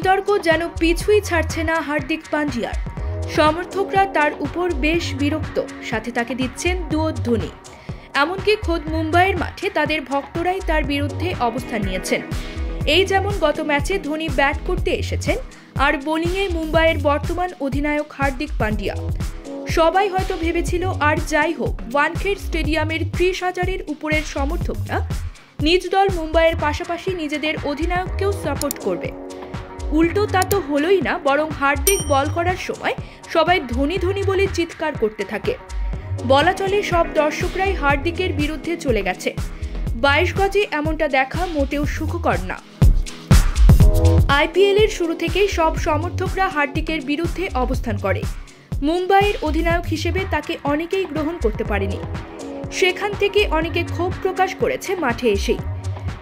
বিতর্ক যেন পিছুই ছাড়ছে না হার্দিক পান্ডিয়ার। সমর্থকরা তার উপর বেশ বিরক্ত, সাথে তাকে দিচ্ছেন দুয়ধ্বনি। এমনকি খোদ মুম্বাইয়ের মাঠে তাদের ভক্তরাই তার বিরুদ্ধে অবস্থান নিয়েছেন। এই যেমন গত ম্যাচে ধোনি ব্যাট করতে এসেছেন আর বোলিংয়ে মুম্বাইয়ের বর্তমান অধিনায়ক হার্দিক পান্ডিয়া। সবাই হয়তো ভেবেছিল আর যাই হোক, ওয়ানখেড়ে স্টেডিয়ামের 30,000-এর উপরের সমর্থকরা নিজ দল মুম্বাইয়ের পাশাপাশি নিজেদের অধিনায়ককেও সাপোর্ট করবে। উল্টো তা তো হলোই না, বরং হার্দিক বল করার সময় সবাই ধোনি ধোনি বলে চিৎকার করতে থাকে। বলা চলে সব দর্শকরাই হার্দিকের বিরুদ্ধে চলে গেছে। 22 গজে এমনটা দেখা মোটেও সুখকর না। আইপিএলের শুরু থেকেই সব সমর্থকরা হার্দিকের বিরুদ্ধে অবস্থান করে। মুম্বাইয়ের অধিনায়ক হিসেবে তাকে অনেকেই গ্রহণ করতে পারেনি। সেখান থেকে অনেকে ক্ষোভ প্রকাশ করেছে মাঠে এসেই।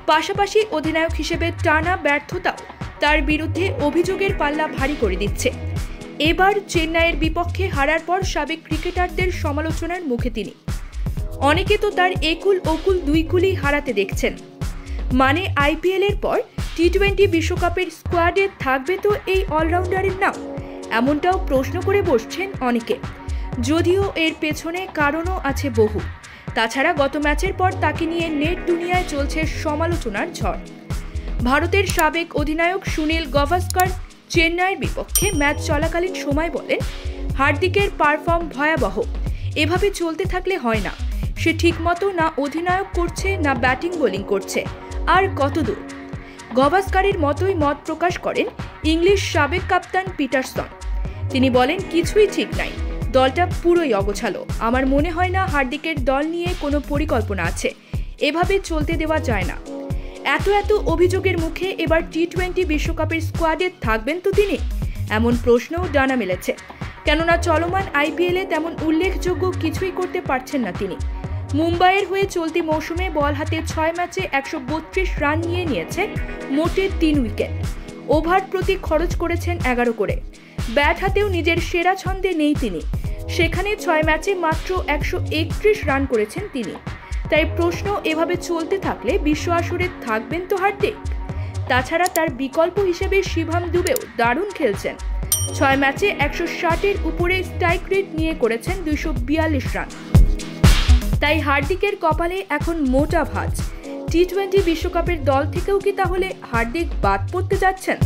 পাশাপাশি অধিনায়ক হিসেবে টানা ব্যর্থতাও তার বিরুদ্ধে অভিযোগের পাল্লা ভারী করে দিচ্ছে। এবার চেন্নাইয়ের বিপক্ষে হারার পর সাবেক ক্রিকেটারদের সমালোচনার মুখে তিনি। অনেকে তো তার একুল ওকুল দুই কুলই হারাতে দেখছেন। মানে আইপিএলের পর টি-20 বিশ্বকাপের স্কোয়াডে থাকবে তো এই অলরাউন্ডারের নাম? এমনটাও প্রশ্ন করে বসছেন অনেকে। যদিও এর পেছনে কারণও আছে বহু। তাছাড়া গত ম্যাচের পর তাকে নিয়ে নেট দুনিয়ায় চলছে সমালোচনার ঝড়। ভারতের সাবেক অধিনায়ক সুনীল গাভাস্কার চেন্নাইয়ের বিপক্ষে ম্যাচ চলাকালীন সময় বলেন, হার্দিকের পারফর্ম ভয়াবহ। এভাবে চলতে থাকলে হয় না। সে ঠিকমতো না অধিনায়ক করছে, না ব্যাটিং বোলিং করছে। আর কতদূর? গাভাস্কারের মতোই মত প্রকাশ করেন ইংলিশ সাবেক কাপ্তান পিটারসন। তিনি বলেন, কিছুই ঠিক নাই, দলটা পুরোই অগোছালো। আমার মনে হয় না হার্দিকের দল নিয়ে কোনো পরিকল্পনা আছে। এভাবে চলতে দেওয়া যায় না। এত অভিযোগের মুখে এবার টি-20 বিশ্বকাপের স্কোয়াডে থাকবেন তো তিনি? এমন প্রশ্নও ডানা মেলেছে। কেননা চলমান আইপিএলে তেমন উল্লেখযোগ্য কিছুই করতে পারছেন না তিনি। মুম্বাইয়ের হয়ে চলতি মৌসুমে বল হাতে 6 ম্যাচে 132 রান নিয়েছে, মোটে 3 উইকেট। ওভার প্রতি খরচ করেছেন 11 করে। ব্যাট হাতেও নিজের সেরা ছন্দে নেই তিনি। সেখানে 6 ম্যাচে মাত্র 131 রান করেছেন তিনি। তাই প্রশ্ন, এভাবে চলতে থাকলে বিশ্ব আসরে থাকবেন তো হার্দিক? তাছাড়া তার বিকল্প হিসেবে শিভাম দুবেও দারুণ খেলছেন। 6 ম্যাচে 160-এর উপরে স্ট্রাইক রেট নিয়ে করেছেন 242 রান। তাই হার্দিকের কপালে এখন মোটা ভাঁজ। টি-20 বিশ্বকাপের দল থেকেও কি তাহলে হার্দিক বাদ পড়তে যাচ্ছেন?